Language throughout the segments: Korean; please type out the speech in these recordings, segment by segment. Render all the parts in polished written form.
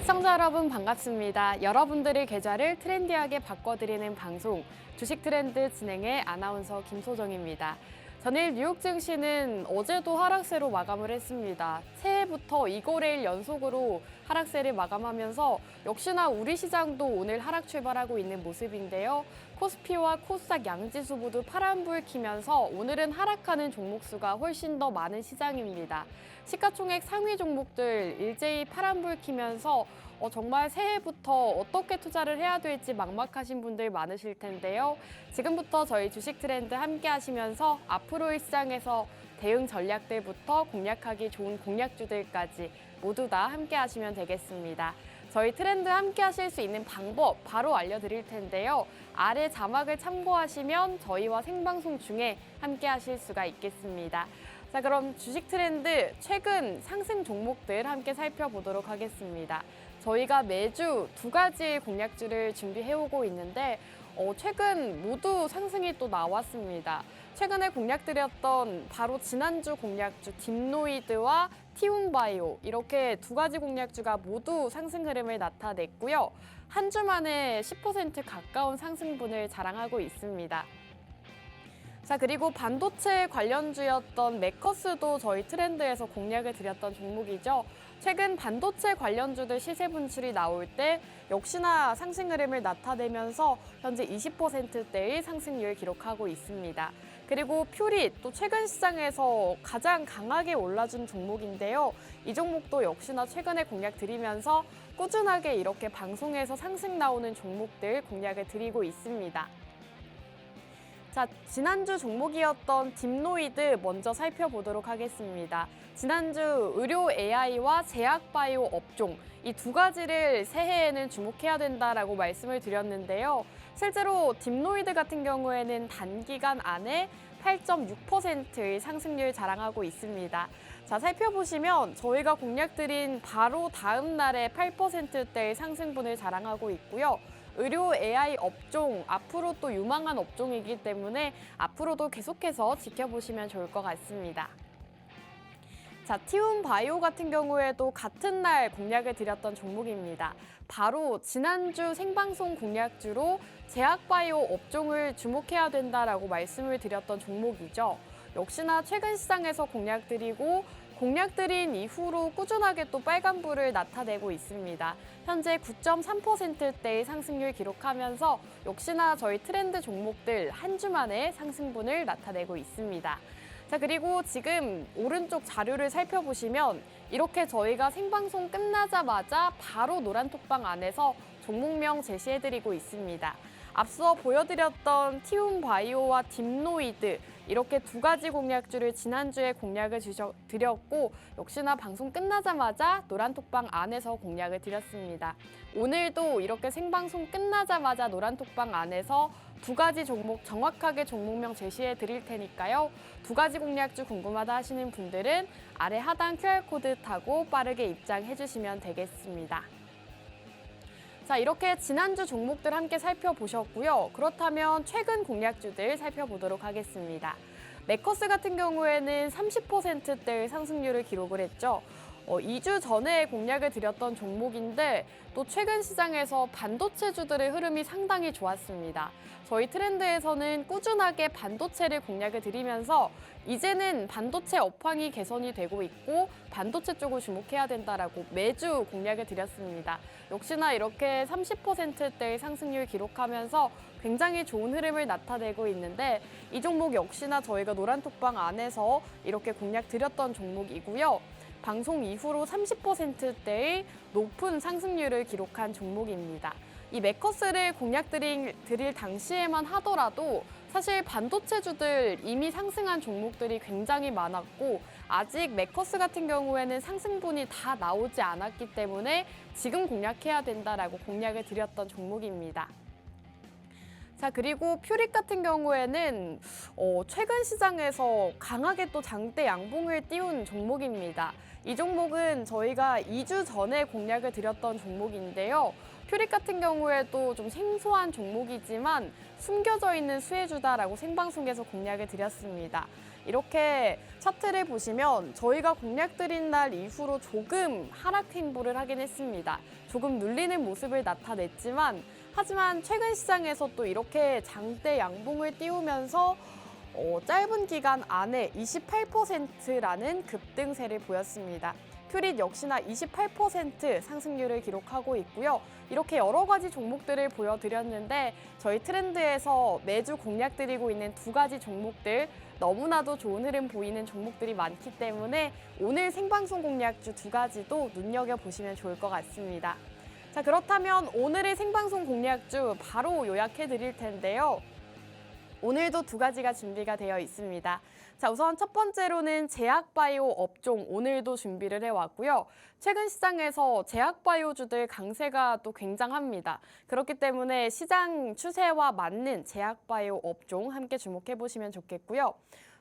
시청자 여러분 반갑습니다. 여러분들의 계좌를 트렌디하게 바꿔드리는 방송 주식 트렌드 진행의 아나운서 김소정입니다. 전일 뉴욕 증시는 어제도 하락세로 마감을 했습니다. 새해부터 2거래일 연속으로 하락세를 마감하면서 역시나 우리 시장도 오늘 하락 출발하고 있는 모습인데요. 코스피와 코스닥 양지수 모두 파란불 켜면서 오늘은 하락하는 종목 수가 훨씬 더 많은 시장입니다. 시가총액 상위 종목들 일제히 파란불 켜면서 정말 새해부터 어떻게 투자를 해야 될지 막막하신 분들 많으실 텐데요. 지금부터 저희 주식 트렌드 함께 하시면서 앞으로의 시장에서 대응 전략들부터 공략하기 좋은 공략주들까지 모두 다 함께 하시면 되겠습니다. 저희 트렌드 함께 하실 수 있는 방법 바로 알려드릴 텐데요. 아래 자막을 참고하시면 저희와 생방송 중에 함께 하실 수가 있겠습니다. 자, 그럼 주식 트렌드 최근 상승 종목들 함께 살펴보도록 하겠습니다. 저희가 매주 두 가지의 공략주를 준비해오고 있는데 최근 모두 상승이 또 나왔습니다. 최근에 공략드렸던 바로 지난주 공략주 딥노이드와 티움바이오 이렇게 두 가지 공략주가 모두 상승 흐름을 나타냈고요. 한 주 만에 10% 가까운 상승분을 자랑하고 있습니다. 자, 그리고 반도체 관련주였던 매커스도 저희 트렌드에서 공략을 드렸던 종목이죠. 최근 반도체 관련주들 시세 분출이 나올 때 역시나 상승 흐름을 나타내면서 현재 20%대의 상승률을 기록하고 있습니다. 그리고 퓨릿, 또 최근 시장에서 가장 강하게 올라준 종목인데요. 이 종목도 역시나 최근에 공략 드리면서 꾸준하게 이렇게 방송에서 상승 나오는 종목들 공략을 드리고 있습니다. 자, 지난주 종목이었던 딥노이드 먼저 살펴보도록 하겠습니다. 지난주 의료 AI와 제약바이오 업종 이 두 가지를 새해에는 주목해야 된다라고 말씀을 드렸는데요. 실제로 딥노이드 같은 경우에는 단기간 안에 8.6%의 상승률 자랑하고 있습니다. 자, 살펴보시면 저희가 공략드린 바로 다음 날에 8%대의 상승분을 자랑하고 있고요. 의료 AI 업종, 앞으로 또 유망한 업종이기 때문에 앞으로도 계속해서 지켜보시면 좋을 것 같습니다. 자, 티움바이오 같은 경우에도 같은 날 공략을 드렸던 종목입니다. 바로 지난주 생방송 공략주로 제약바이오 업종을 주목해야 된다라고 말씀을 드렸던 종목이죠. 역시나 최근 시장에서 공략드리고 공략드린 이후로 꾸준하게 또 빨간불을 나타내고 있습니다. 현재 9.3%대의 상승률 기록하면서 역시나 저희 트렌드 종목들 한 주 만에 상승분을 나타내고 있습니다. 자, 그리고 지금 오른쪽 자료를 살펴보시면 이렇게 저희가 생방송 끝나자마자 바로 노란톡방 안에서 종목명 제시해드리고 있습니다. 앞서 보여드렸던 티움바이오와 딥노이드 이렇게 두 가지 공략주를 지난주에 공략을 드렸고 역시나 방송 끝나자마자 노란톡방 안에서 공략을 드렸습니다. 오늘도 이렇게 생방송 끝나자마자 노란톡방 안에서 두 가지 종목 정확하게 종목명 제시해 드릴 테니까요. 두 가지 공략주 궁금하다 하시는 분들은 아래 하단 QR코드 타고 빠르게 입장해 주시면 되겠습니다. 자, 이렇게 지난주 종목들 함께 살펴보셨고요. 그렇다면 최근 공략주들 살펴보도록 하겠습니다. 매커스 같은 경우에는 30%대의 상승률을 기록을 했죠. 2주 전에 공략을 드렸던 종목인데 또 최근 시장에서 반도체주들의 흐름이 상당히 좋았습니다. 저희 트렌드에서는 꾸준하게 반도체를 공략을 드리면서 이제는 반도체 업황이 개선이 되고 있고 반도체 쪽을 주목해야 된다라고 매주 공략을 드렸습니다. 역시나 이렇게 30%대의 상승률 기록하면서 굉장히 좋은 흐름을 나타내고 있는데 이 종목 역시나 저희가 노란톡방 안에서 이렇게 공략 드렸던 종목이고요. 방송 이후로 30%대의 높은 상승률을 기록한 종목입니다. 이 매커스를 공략드릴 당시에만 하더라도 사실 반도체주들 이미 상승한 종목들이 굉장히 많았고 아직 매커스 같은 경우에는 상승분이 다 나오지 않았기 때문에 지금 공략해야 된다라고 공략을 드렸던 종목입니다. 자, 그리고 퓨릿 같은 경우에는 최근 시장에서 강하게 또 장대 양봉을 띄운 종목입니다. 이 종목은 저희가 2주 전에 공략을 드렸던 종목인데요. 퓨릿 같은 경우에도 좀 생소한 종목이지만 숨겨져 있는 수혜주다라고 생방송에서 공략을 드렸습니다. 이렇게 차트를 보시면 저희가 공략드린 날 이후로 조금 하락 행보를 하긴 했습니다. 조금 눌리는 모습을 나타냈지만 하지만 최근 시장에서 또 이렇게 장대 양봉을 띄우면서 짧은 기간 안에 28%라는 급등세를 보였습니다. 큐릿 역시나 28% 상승률을 기록하고 있고요. 이렇게 여러 가지 종목들을 보여드렸는데 저희 트렌드에서 매주 공략드리고 있는 두 가지 종목들 너무나도 좋은 흐름 보이는 종목들이 많기 때문에 오늘 생방송 공략주 두 가지도 눈여겨보시면 좋을 것 같습니다. 자, 그렇다면 오늘의 생방송 공략주 바로 요약해 드릴 텐데요. 오늘도 두 가지가 준비가 되어 있습니다. 자, 우선 첫 번째로는 제약바이오 업종 오늘도 준비를 해왔고요. 최근 시장에서 제약바이오주들 강세가 또 굉장합니다. 그렇기 때문에 시장 추세와 맞는 제약바이오 업종 함께 주목해 보시면 좋겠고요.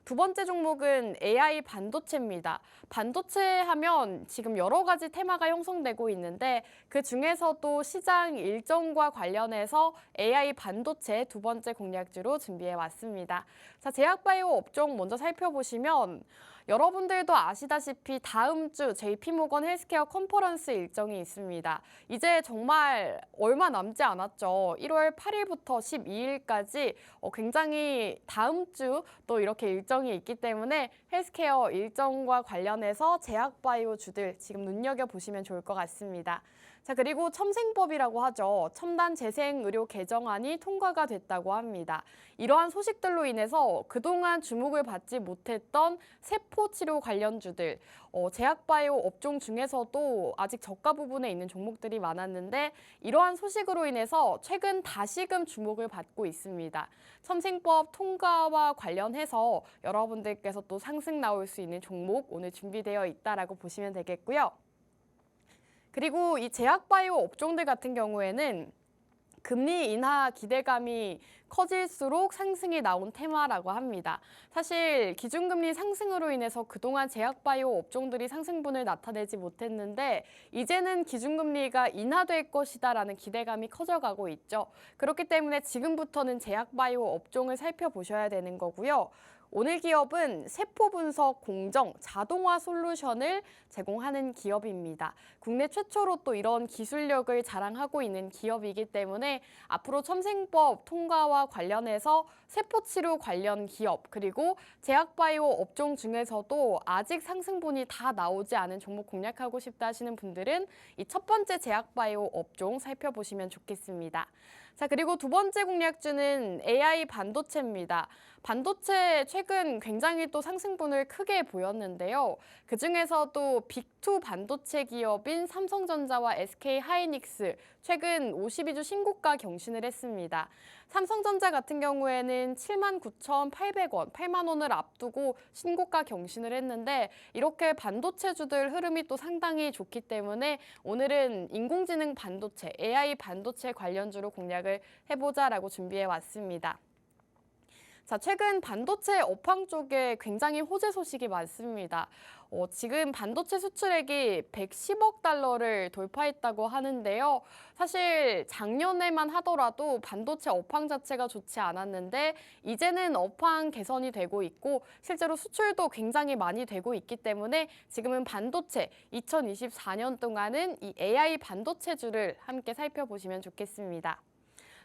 두 번째 종목은 AI 반도체입니다. 반도체 하면 지금 여러 가지 테마가 형성되고 있는데 그 중에서도 시장 일정과 관련해서 AI 반도체 두 번째 공략주로 준비해 왔습니다. 자, 제약바이오 업종 먼저 살펴보시면 여러분들도 아시다시피 다음 주 JP모건 헬스케어 컨퍼런스 일정이 있습니다. 이제 정말 얼마 남지 않았죠. 1월 8일부터 12일까지 굉장히 다음 주 또 이렇게 일정이 있기 때문에 헬스케어 일정과 관련해서 제약바이오주들 지금 눈여겨보시면 좋을 것 같습니다. 자, 그리고 첨생법이라고 하죠. 첨단 재생의료 개정안이 통과가 됐다고 합니다. 이러한 소식들로 인해서 그동안 주목을 받지 못했던 세포치료 관련주들, 제약바이오 업종 중에서도 아직 저가 부분에 있는 종목들이 많았는데 이러한 소식으로 인해서 최근 다시금 주목을 받고 있습니다. 첨생법 통과와 관련해서 여러분들께서 또 상승 나올 수 있는 종목 오늘 준비되어 있다라고 보시면 되겠고요. 그리고 이 제약바이오 업종들 같은 경우에는 금리 인하 기대감이 커질수록 상승이 나온 테마라고 합니다. 사실 기준금리 상승으로 인해서 그동안 제약바이오 업종들이 상승분을 나타내지 못했는데 이제는 기준금리가 인하될 것이다라는 기대감이 커져가고 있죠. 그렇기 때문에 지금부터는 제약바이오 업종을 살펴보셔야 되는 거고요. 오늘 기업은 세포 분석 공정 자동화 솔루션을 제공하는 기업입니다. 국내 최초로 또 이런 기술력을 자랑하고 있는 기업이기 때문에 앞으로 첨생법 통과와 관련해서 세포치료 관련 기업 그리고 제약바이오 업종 중에서도 아직 상승분이 다 나오지 않은 종목 공략하고 싶다 하시는 분들은 이 첫 번째 제약바이오 업종 살펴보시면 좋겠습니다. 자, 그리고 두 번째 공략주는 AI 반도체입니다. 반도체 최근 굉장히 또 상승분을 크게 보였는데요. 그중에서도 빅2 반도체 기업인 삼성전자와 SK하이닉스 최근 52주 신고가 경신을 했습니다. 삼성전자 같은 경우에는 79,800원, 8만 원을 앞두고 신고가 경신을 했는데 이렇게 반도체주들 흐름이 또 상당히 좋기 때문에 오늘은 인공지능 반도체, AI 반도체 관련주로 공략을 해보자라고 준비해 왔습니다. 자, 최근 반도체 업황 쪽에 굉장히 호재 소식이 많습니다. 지금 반도체 수출액이 110억 달러를 돌파했다고 하는데요. 사실 작년에만 하더라도 반도체 업황 자체가 좋지 않았는데 이제는 업황 개선이 되고 있고 실제로 수출도 굉장히 많이 되고 있기 때문에 지금은 반도체 2024년 동안은 이 AI 반도체주를 함께 살펴보시면 좋겠습니다.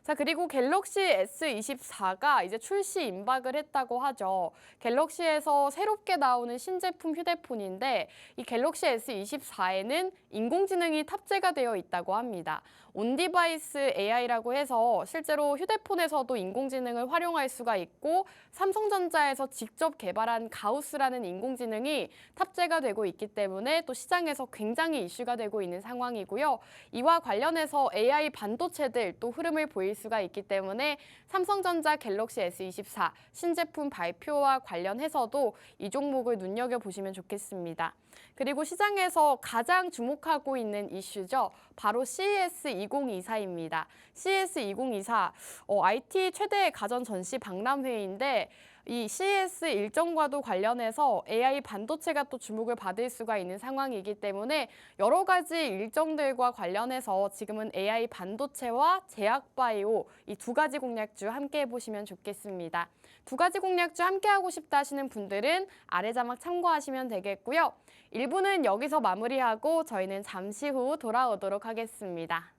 자, 그리고 갤럭시 S24가 이제 출시 임박을 했다고 하죠. 갤럭시에서 새롭게 나오는 신제품 휴대폰인데 이 갤럭시 S24에는 인공지능이 탑재가 되어 있다고 합니다. 온디바이스 AI라고 해서 실제로 휴대폰에서도 인공지능을 활용할 수가 있고 삼성전자에서 직접 개발한 가우스라는 인공지능이 탑재가 되고 있기 때문에 또 시장에서 굉장히 이슈가 되고 있는 상황이고요. 이와 관련해서 AI 반도체들 또 흐름을 보일 수가 있기 때문에 삼성전자 갤럭시 S24 신제품 발표와 관련해서도 이 종목을 눈여겨보시면 좋겠습니다. 그리고 시장에서 가장 주목하고 있는 이슈죠. 바로 CES 2024입니다. CES 2024, IT 최대 가전 전시 박람회인데 이 CES 일정과도 관련해서 AI 반도체가 또 주목을 받을 수가 있는 상황이기 때문에 여러 가지 일정들과 관련해서 지금은 AI 반도체와 제약바이오 이 두 가지 공략주 함께 해보시면 좋겠습니다. 두 가지 공략주 함께 하고 싶다 하시는 분들은 아래 자막 참고하시면 되겠고요. 1부는 여기서 마무리하고 저희는 잠시 후 돌아오도록 하겠습니다.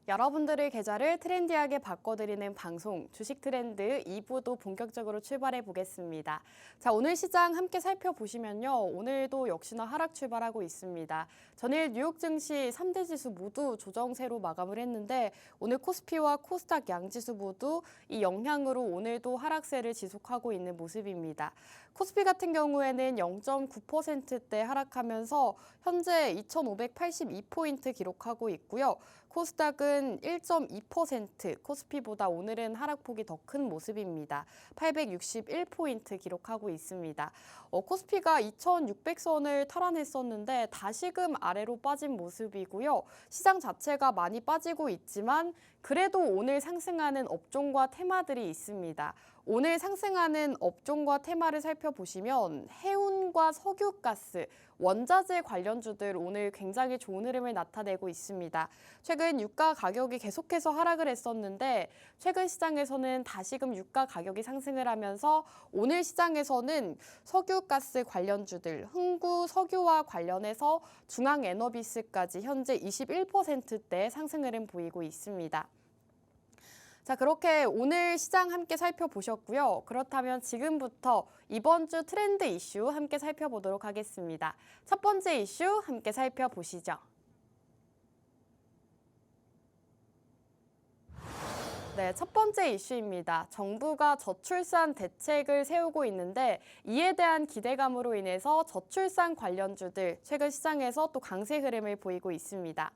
여러분들의 계좌를 트렌디하게 바꿔드리는 방송 주식 트렌드 2부도 본격적으로 출발해 보겠습니다. 자, 오늘 시장 함께 살펴보시면요. 오늘도 역시나 하락 출발하고 있습니다. 전일 뉴욕 증시 3대 지수 모두 조정세로 마감을 했는데 오늘 코스피와 코스닥 양지수 모두 이 영향으로 오늘도 하락세를 지속하고 있는 모습입니다. 코스피 같은 경우에는 0.9%대 하락하면서 현재 2,582포인트 기록하고 있고요. 코스닥은 1.2% 코스피보다 오늘은 하락폭이 더 큰 모습입니다. 861포인트 기록하고 있습니다. 코스피가 2,600선을 탈환했었는데 다시금 아래로 빠진 모습이고요. 시장 자체가 많이 빠지고 있지만 그래도 오늘 상승하는 업종과 테마들이 있습니다. 오늘 상승하는 업종과 테마를 살펴보시면 해운과 석유가스, 원자재 관련주들 오늘 굉장히 좋은 흐름을 나타내고 있습니다. 최근 유가 가격이 계속해서 하락을 했었는데 최근 시장에서는 다시금 유가 가격이 상승을 하면서 오늘 시장에서는 석유가스 관련주들, 흥구 석유와 관련해서 중앙에너비스까지 현재 21%대 상승 흐름 보이고 있습니다. 자, 그렇게 오늘 시장 함께 살펴보셨고요. 그렇다면 지금부터 이번 주 트렌드 이슈 함께 살펴보도록 하겠습니다. 첫 번째 이슈 함께 살펴보시죠. 네, 첫 번째 이슈입니다. 정부가 저출산 대책을 세우고 있는데 이에 대한 기대감으로 인해서 저출산 관련주들 최근 시장에서 또 강세 흐름을 보이고 있습니다.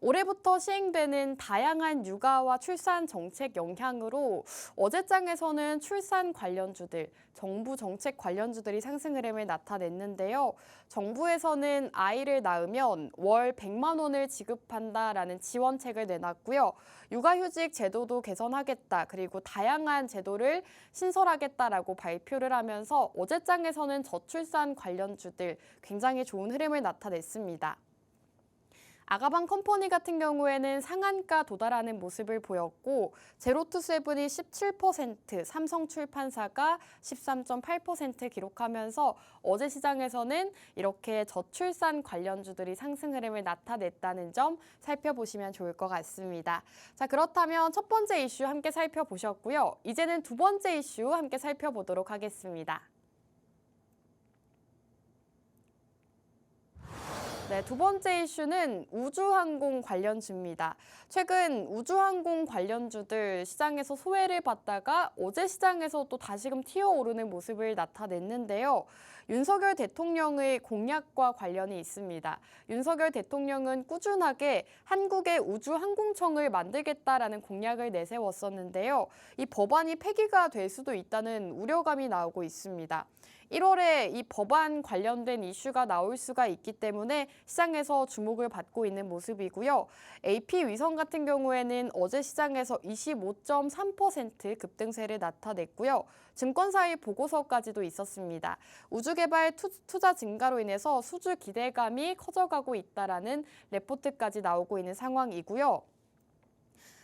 올해부터 시행되는 다양한 육아와 출산 정책 영향으로 어제장에서는 출산 관련주들, 정부 정책 관련주들이 상승 흐름을 나타냈는데요. 정부에서는 아이를 낳으면 월 100만 원을 지급한다라는 지원책을 내놨고요. 육아휴직 제도도 개선하겠다, 그리고 다양한 제도를 신설하겠다라고 발표를 하면서 어제장에서는 저출산 관련주들 굉장히 좋은 흐름을 나타냈습니다. 아가방 컴퍼니 같은 경우에는 상한가 도달하는 모습을 보였고 제로투세븐이 17%, 삼성출판사가 13.8% 기록하면서 어제 시장에서는 이렇게 저출산 관련주들이 상승 흐름을 나타냈다는 점 살펴보시면 좋을 것 같습니다. 자, 그렇다면 첫 번째 이슈 함께 살펴보셨고요. 이제는 두 번째 이슈 함께 살펴보도록 하겠습니다. 네, 두 번째 이슈는 우주항공 관련주입니다. 최근 우주항공 관련주들 시장에서 소외를 받다가 어제 시장에서 또 다시금 튀어오르는 모습을 나타냈는데요. 윤석열 대통령의 공약과 관련이 있습니다. 윤석열 대통령은 꾸준하게 한국의 우주항공청을 만들겠다라는 공약을 내세웠었는데요. 이 법안이 폐기가 될 수도 있다는 우려감이 나오고 있습니다. 1월에 이 법안 관련된 이슈가 나올 수가 있기 때문에 시장에서 주목을 받고 있는 모습이고요. AP 위성 같은 경우에는 어제 시장에서 25.3% 급등세를 나타냈고요. 증권사의 보고서까지도 있었습니다. 우주개발 투자 증가로 인해서 수주 기대감이 커져가고 있다라는 레포트까지 나오고 있는 상황이고요.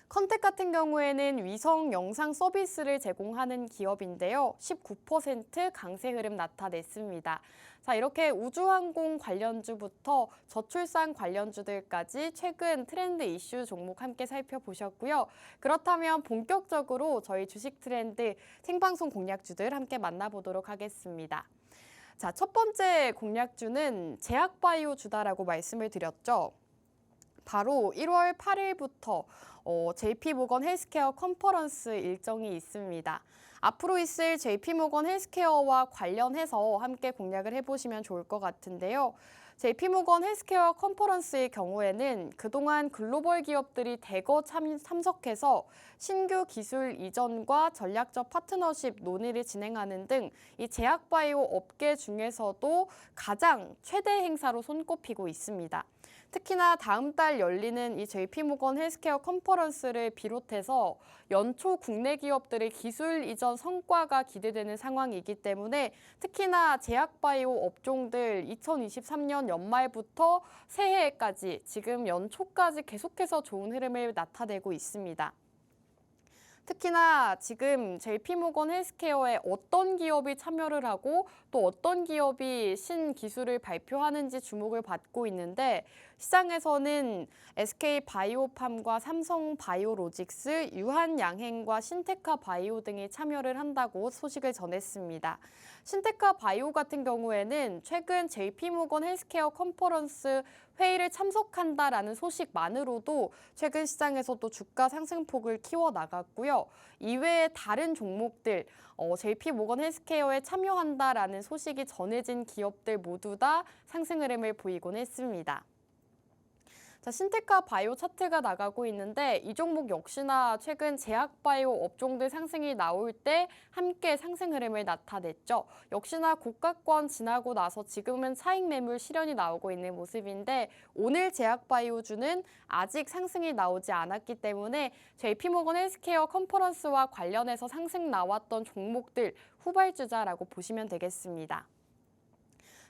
컨택 같은 경우에는 위성 영상 서비스를 제공하는 기업인데요. 19% 강세 흐름 나타냈습니다. 자, 이렇게 우주항공 관련주부터 저출산 관련주들까지 최근 트렌드 이슈 종목 함께 살펴보셨고요. 그렇다면 본격적으로 저희 주식 트렌드 생방송 공략주들 함께 만나보도록 하겠습니다. 자, 첫 번째 공략주는 제약바이오주다라고 말씀을 드렸죠. 바로 1월 8일부터 JP모건 헬스케어 컨퍼런스 일정이 있습니다. 앞으로 있을 JP모건 헬스케어와 관련해서 함께 공략을 해보시면 좋을 것 같은데요. JP모건 헬스케어 컨퍼런스의 경우에는 그동안 글로벌 기업들이 대거 참석해서 신규 기술 이전과 전략적 파트너십 논의를 진행하는 등 이 제약바이오 업계 중에서도 가장 최대 행사로 손꼽히고 있습니다. 특히나 다음 달 열리는 이 JP모건 헬스케어 컨퍼런스를 비롯해서 연초 국내 기업들의 기술 이전 성과가 기대되는 상황이기 때문에 특히나 제약바이오 업종들 2023년 연말부터 새해까지 지금 연초까지 계속해서 좋은 흐름을 나타내고 있습니다. 특히나 지금 JP모건 헬스케어에 어떤 기업이 참여를 하고 또 어떤 기업이 신기술을 발표하는지 주목을 받고 있는데 시장에서는 SK바이오팜과 삼성바이오로직스, 유한양행과 신테카바이오 등이 참여를 한다고 소식을 전했습니다. 신테카바이오 같은 경우에는 최근 JP모건 헬스케어 컨퍼런스 회의를 참석한다라는 소식만으로도 최근 시장에서 또 주가 상승폭을 키워나갔고요. 이외에 다른 종목들, JP모건 헬스케어에 참여한다라는 소식이 전해진 기업들 모두 다 상승 흐름을 보이곤 했습니다. 자, 신테카바이오 차트가 나가고 있는데 이 종목 역시나 최근 제약바이오 업종들 상승이 나올 때 함께 상승 흐름을 나타냈죠. 역시나 고가권 지나고 나서 지금은 차익 매물 실현이 나오고 있는 모습인데 오늘 제약바이오주는 아직 상승이 나오지 않았기 때문에 JP모건 헬스케어 컨퍼런스와 관련해서 상승 나왔던 종목들 후발주자라고 보시면 되겠습니다.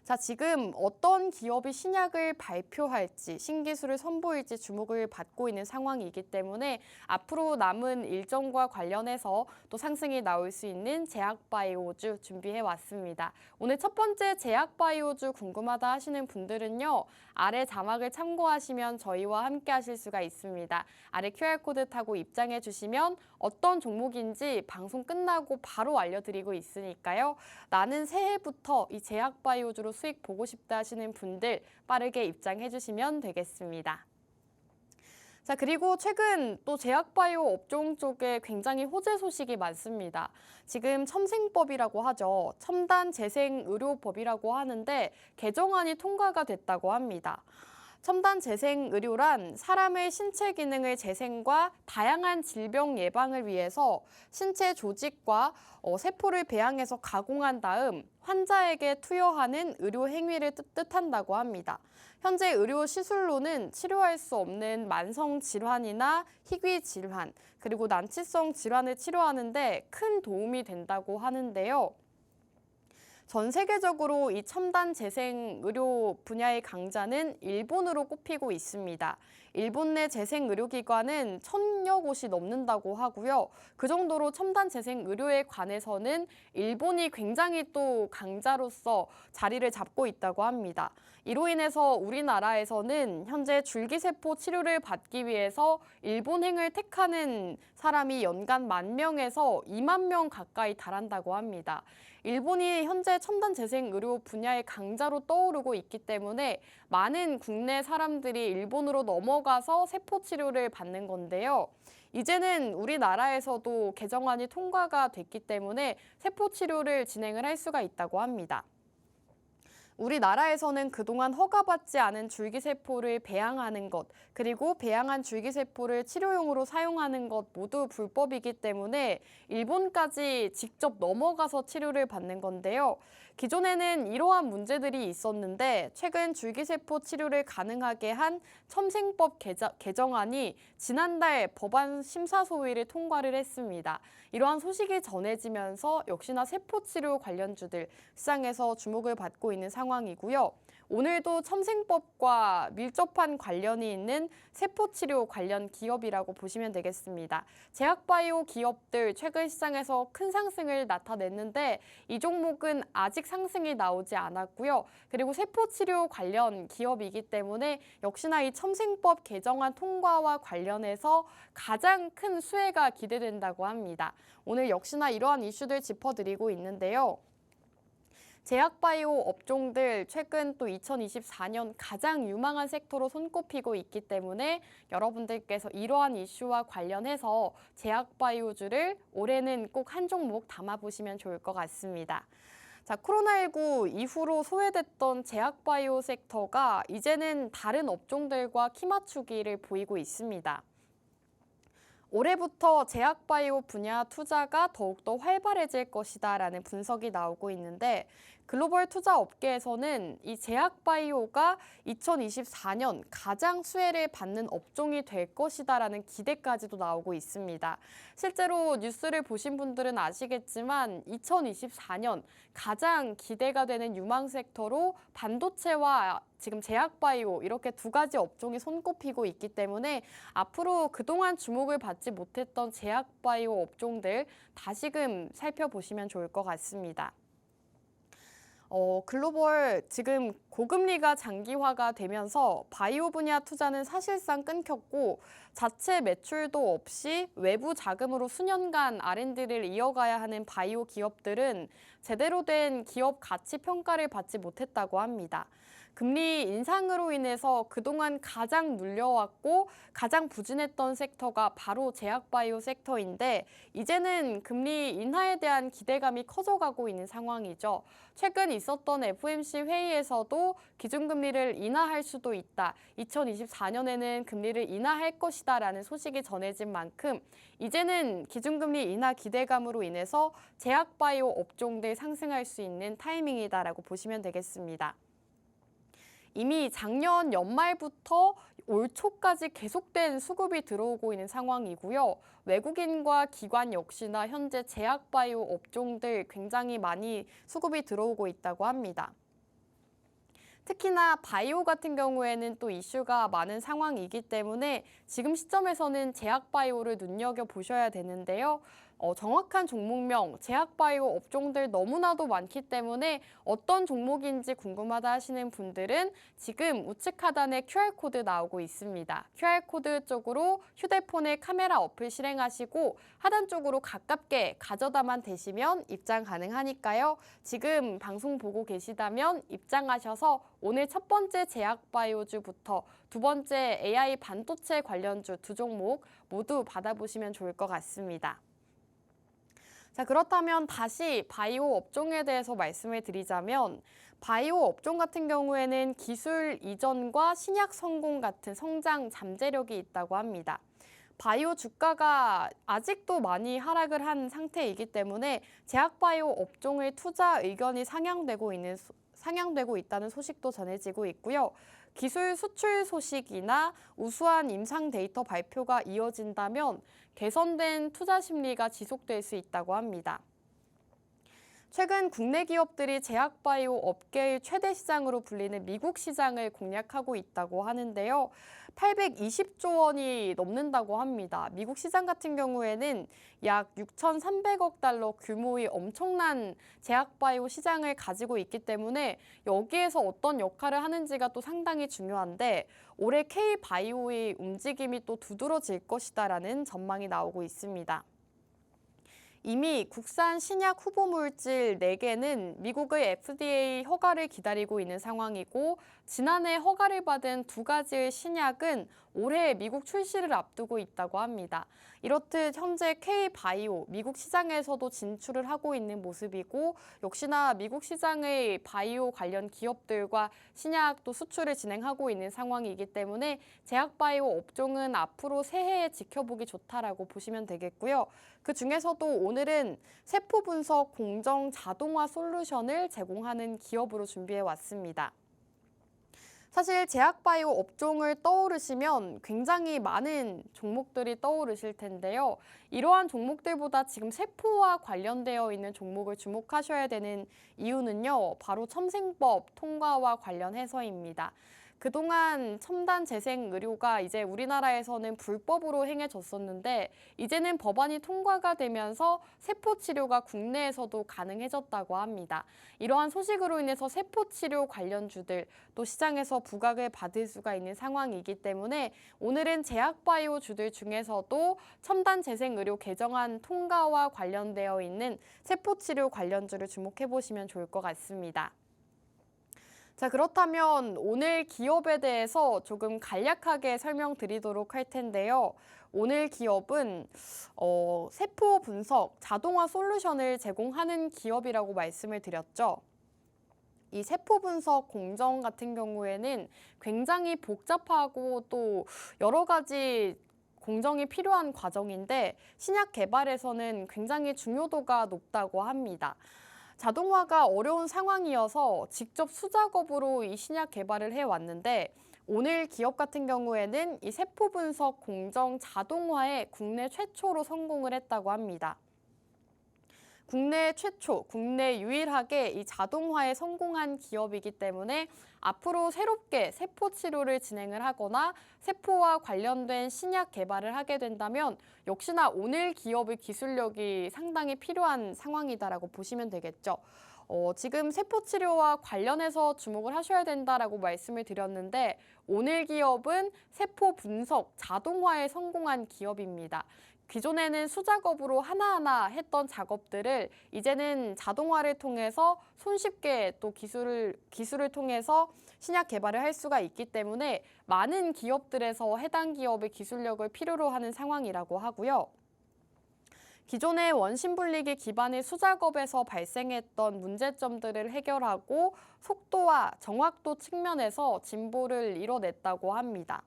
자, 지금 어떤 기업이 신약을 발표할지, 신기술을 선보일지 주목을 받고 있는 상황이기 때문에 앞으로 남은 일정과 관련해서 또 상승이 나올 수 있는 제약바이오주 준비해 왔습니다. 오늘 첫 번째 제약바이오주 궁금하다 하시는 분들은요. 아래 자막을 참고하시면 저희와 함께 하실 수가 있습니다. 아래 QR코드 타고 입장해 주시면 어떤 종목인지 방송 끝나고 바로 알려드리고 있으니까요. 나는 새해부터 이 제약바이오주로 수익 보고 싶다 하시는 분들 빠르게 입장해 주시면 되겠습니다. 자, 그리고 최근 또 제약바이오 업종 쪽에 굉장히 호재 소식이 많습니다. 지금 첨생법이라고 하죠. 첨단재생의료법이라고 하는데 개정안이 통과가 됐다고 합니다. 첨단 재생 의료란 사람의 신체 기능의 재생과 다양한 질병 예방을 위해서 신체 조직과 세포를 배양해서 가공한 다음 환자에게 투여하는 의료 행위를 뜻한다고 합니다. 현재 의료 시술로는 치료할 수 없는 만성 질환이나 희귀 질환, 그리고 난치성 질환을 치료하는데 큰 도움이 된다고 하는데요. 전 세계적으로 이 첨단 재생 의료 분야의 강자는 일본으로 꼽히고 있습니다. 일본 내 재생 의료기관은 1000여 곳이 넘는다고 하고요. 그 정도로 첨단 재생 의료에 관해서는 일본이 굉장히 또 강자로서 자리를 잡고 있다고 합니다. 이로 인해서 우리나라에서는 현재 줄기세포 치료를 받기 위해서 일본행을 택하는 사람이 연간 10,000명에서 20,000명 가까이 달한다고 합니다. 일본이 현재 첨단 재생 의료 분야의 강자로 떠오르고 있기 때문에 많은 국내 사람들이 일본으로 넘어가서 세포 치료를 받는 건데요. 이제는 우리나라에서도 개정안이 통과가 됐기 때문에 세포 치료를 진행을 할 수가 있다고 합니다. 우리나라에서는 그동안 허가받지 않은 줄기세포를 배양하는 것, 그리고 배양한 줄기세포를 치료용으로 사용하는 것 모두 불법이기 때문에 일본까지 직접 넘어가서 치료를 받는 건데요. 기존에는 이러한 문제들이 있었는데 최근 줄기세포 치료를 가능하게 한 첨생법 개정안이 지난달 법안 심사소위를 통과를 했습니다. 이러한 소식이 전해지면서 역시나 세포치료 관련주들 시장에서 주목을 받고 있는 상황이고요. 오늘도 첨생법과 밀접한 관련이 있는 세포치료 관련 기업이라고 보시면 되겠습니다. 제약바이오 기업들 최근 시장에서 큰 상승을 나타냈는데 이 종목은 아직 상승이 나오지 않았고요. 그리고 세포치료 관련 기업이기 때문에 역시나 이 첨생법 개정안 통과와 관련해서 가장 큰 수혜가 기대된다고 합니다. 오늘 역시나 이러한 이슈들 짚어드리고 있는데요. 제약바이오 업종들 최근 또 2024년 가장 유망한 섹터로 손꼽히고 있기 때문에 여러분들께서 이러한 이슈와 관련해서 제약바이오주를 올해는 꼭 한 종목 담아보시면 좋을 것 같습니다. 자, 코로나19 이후로 소외됐던 제약바이오 섹터가 이제는 다른 업종들과 키 맞추기를 보이고 있습니다. 올해부터 제약바이오 분야 투자가 더욱더 활발해질 것이다라는 분석이 나오고 있는데 글로벌 투자 업계에서는 이 제약바이오가 2024년 가장 수혜를 받는 업종이 될 것이다라는 기대까지도 나오고 있습니다. 실제로 뉴스를 보신 분들은 아시겠지만 2024년 가장 기대가 되는 유망 섹터로 반도체와 지금 제약바이오 이렇게 두 가지 업종이 손꼽히고 있기 때문에 앞으로 그동안 주목을 받지 못했던 제약바이오 업종들 다시금 살펴보시면 좋을 것 같습니다. 글로벌 지금 고금리가 장기화가 되면서 바이오 분야 투자는 사실상 끊겼고 자체 매출도 없이 외부 자금으로 수년간 R&D를 이어가야 하는 바이오 기업들은 제대로 된 기업 가치 평가를 받지 못했다고 합니다. 금리 인상으로 인해서 그동안 가장 눌려왔고 가장 부진했던 섹터가 바로 제약바이오 섹터인데 이제는 금리 인하에 대한 기대감이 커져가고 있는 상황이죠. 최근 있었던 FOMC 회의에서도 기준금리를 인하할 수도 있다. 2024년에는 금리를 인하할 것이다라는 소식이 전해진 만큼 이제는 기준금리 인하 기대감으로 인해서 제약바이오 업종들 상승할 수 있는 타이밍이다라고 보시면 되겠습니다. 이미 작년 연말부터 올 초까지 계속된 수급이 들어오고 있는 상황이고요. 외국인과 기관 역시나 현재 제약바이오 업종들 굉장히 많이 수급이 들어오고 있다고 합니다. 특히나 바이오 같은 경우에는 또 이슈가 많은 상황이기 때문에 지금 시점에서는 제약바이오를 눈여겨보셔야 되는데요. 정확한 종목명, 제약바이오 업종들 너무나도 많기 때문에 어떤 종목인지 궁금하다 하시는 분들은 지금 우측 하단에 QR코드 나오고 있습니다. QR코드 쪽으로 휴대폰에 카메라 어플 실행하시고 하단 쪽으로 가깝게 가져다만 대시면 입장 가능하니까요. 지금 방송 보고 계시다면 입장하셔서 오늘 첫 번째 제약바이오주부터 두 번째 AI 반도체 관련주 두 종목 모두 받아보시면 좋을 것 같습니다. 자, 그렇다면 다시 바이오 업종에 대해서 말씀을 드리자면 바이오 업종 같은 경우에는 기술 이전과 신약 성공 같은 성장 잠재력이 있다고 합니다. 바이오 주가가 아직도 많이 하락을 한 상태이기 때문에 제약바이오 업종의 투자 의견이 상향되고 있다는 소식도 전해지고 있고요. 기술 수출 소식이나 우수한 임상 데이터 발표가 이어진다면 개선된 투자 심리가 지속될 수 있다고 합니다. 최근 국내 기업들이 제약바이오 업계의 최대 시장으로 불리는 미국 시장을 공략하고 있다고 하는데요. 820조 원이 넘는다고 합니다. 미국 시장 같은 경우에는 약 6,300억 달러 규모의 엄청난 제약바이오 시장을 가지고 있기 때문에 여기에서 어떤 역할을 하는지가 또 상당히 중요한데 올해 K바이오의 움직임이 또 두드러질 것이다라는 전망이 나오고 있습니다. 이미 국산 신약 후보 물질 4개는 미국의 FDA 허가를 기다리고 있는 상황이고 지난해 허가를 받은 2가지의 신약은 올해 미국 출시를 앞두고 있다고 합니다. 이렇듯 현재 K-바이오 미국 시장에서도 진출을 하고 있는 모습이고 역시나 미국 시장의 바이오 관련 기업들과 신약도 수출을 진행하고 있는 상황이기 때문에 제약바이오 업종은 앞으로 새해에 지켜보기 좋다라고 보시면 되겠고요. 그 중에서도 오늘은 세포 분석 공정 자동화 솔루션을 제공하는 기업으로 준비해 왔습니다. 사실 제약바이오 업종을 떠오르시면 굉장히 많은 종목들이 떠오르실 텐데요. 이러한 종목들보다 지금 세포와 관련되어 있는 종목을 주목하셔야 되는 이유는요. 바로 첨생법 통과와 관련해서입니다. 그동안 첨단 재생 의료가 이제 우리나라에서는 불법으로 행해졌었는데 이제는 법안이 통과가 되면서 세포 치료가 국내에서도 가능해졌다고 합니다. 이러한 소식으로 인해서 세포 치료 관련주들 또 시장에서 부각을 받을 수가 있는 상황이기 때문에 오늘은 제약바이오 주들 중에서도 첨단 재생 의료 개정안 통과와 관련되어 있는 세포 치료 관련주를 주목해 보시면 좋을 것 같습니다. 자, 그렇다면 오늘 기업에 대해서 조금 간략하게 설명드리도록 할 텐데요. 오늘 기업은 세포 분석 자동화 솔루션을 제공하는 기업이라고 말씀을 드렸죠. 이 세포 분석 공정 같은 경우에는 굉장히 복잡하고 또 여러 가지 공정이 필요한 과정인데 신약 개발에서는 굉장히 중요도가 높다고 합니다. 자동화가 어려운 상황이어서 직접 수작업으로 이 신약 개발을 해왔는데 오늘 기업 같은 경우에는 이 세포 분석 공정 자동화에 국내 최초로 성공을 했다고 합니다. 국내 최초, 국내 유일하게 이 자동화에 성공한 기업이기 때문에 앞으로 새롭게 세포 치료를 진행을 하거나 세포와 관련된 신약 개발을 하게 된다면 역시나 오늘 기업의 기술력이 상당히 필요한 상황이다라고 보시면 되겠죠. 지금 세포 치료와 관련해서 주목을 하셔야 된다라고 말씀을 드렸는데 오늘 기업은 세포 분석 자동화에 성공한 기업입니다. 기존에는 수작업으로 하나하나 했던 작업들을 이제는 자동화를 통해서 손쉽게 또 기술을 통해서 신약 개발을 할 수가 있기 때문에 많은 기업들에서 해당 기업의 기술력을 필요로 하는 상황이라고 하고요. 기존의 원심 분리기 기반의 수작업에서 발생했던 문제점들을 해결하고 속도와 정확도 측면에서 진보를 이뤄냈다고 합니다.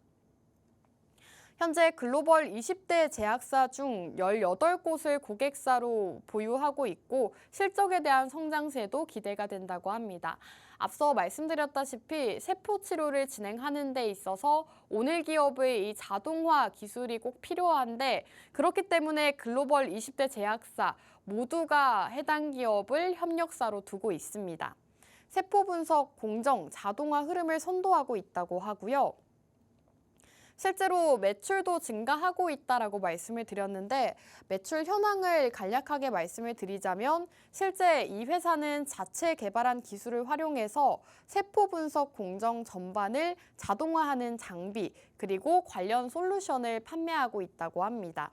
현재 글로벌 20대 제약사 중 18곳을 고객사로 보유하고 있고 실적에 대한 성장세도 기대가 된다고 합니다. 앞서 말씀드렸다시피 세포 치료를 진행하는 데 있어서 오늘 기업의 이 자동화 기술이 꼭 필요한데 그렇기 때문에 글로벌 20대 제약사 모두가 해당 기업을 협력사로 두고 있습니다. 세포 분석 공정 자동화 흐름을 선도하고 있다고 하고요. 실제로 매출도 증가하고 있다라고 말씀을 드렸는데 매출 현황을 간략하게 말씀을 드리자면 실제 이 회사는 자체 개발한 기술을 활용해서 세포 분석 공정 전반을 자동화하는 장비 그리고 관련 솔루션을 판매하고 있다고 합니다.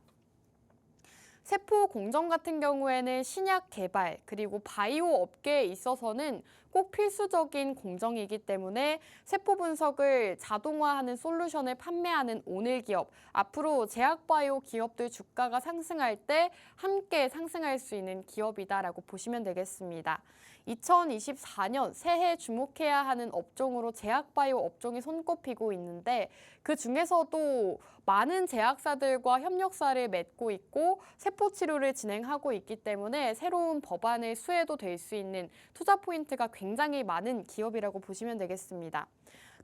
세포 공정 같은 경우에는 신약 개발 그리고 바이오 업계에 있어서는 꼭 필수적인 공정이기 때문에 세포 분석을 자동화하는 솔루션을 판매하는 오늘 기업, 앞으로 제약바이오 기업들 주가가 상승할 때 함께 상승할 수 있는 기업이다라고 보시면 되겠습니다. 2024년 새해 주목해야 하는 업종으로 제약바이오 업종이 손꼽히고 있는데 그 중에서도 많은 제약사들과 협력사를 맺고 있고 세포 치료를 진행하고 있기 때문에 새로운 법안을 수혜도 될 수 있는 투자 포인트가 굉장히 많은 기업이라고 보시면 되겠습니다.